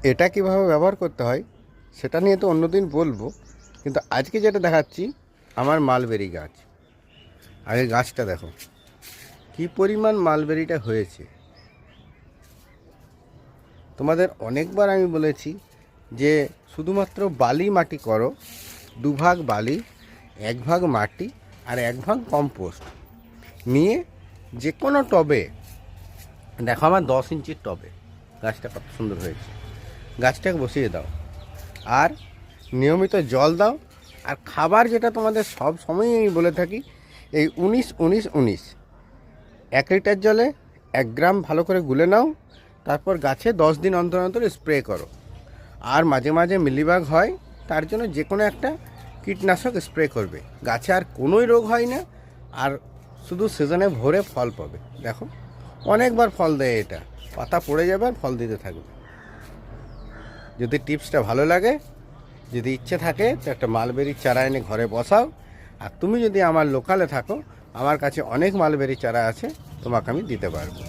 এটা কিভাবে ব্যবহার করতে হয় সেটা নিয়ে তো অন্যদিন বলবো, কিন্তু আজকে যেটা দেখাচ্ছি আমার মালবেরি গাছ। আগে গাছটা দেখো কি পরিমাণ মালবেরিটা হয়েছে। তোমাদের অনেকবার আমি বলেছি যে শুধুমাত্র বালি মাটি করো, 2 ভাগ বালি, 1 ভাগ মাটি আর 1 ভাগ কম্পোস্ট নিয়ে যে কোনো টবে, দেখো আমার 10 ইঞ্চির টবে গাছটা কত সুন্দর হয়েছে। গাছটাকে বসিয়ে দাও আর নিয়মিত জল দাও। আর খাবার যেটা তোমাদের সব সময়ই আমি বলে থাকি, এই 19-19-19, 1 লিটার জলে 1 গ্রাম ভালো করে গুলে নাও, তারপর গাছে 10 দিন অন্তর অন্তর স্প্রে করো। আর মাঝে মাঝে মিলিবাগ হয়, তার জন্য যে কোনো একটা কীটনাশক স্প্রে করবে। গাছে আর কোনোই রোগ হয় না, আর শুধু সিজনে ভরে ফল পাবে। দেখো অনেকবার ফল দেয়, এটা পাতা পড়ে যাবে আর ফল দিতে থাকবে। যদি টিপসটা ভালো লাগে, যদি ইচ্ছে থাকে তো একটা মালবেরির চারা এনে ঘরে বসাও। আর তুমি যদি আমার লোকালে থাকো, আমার কাছে অনেক মালবেরি চারা আছে, তোমাকে আমি দিতে পারবো।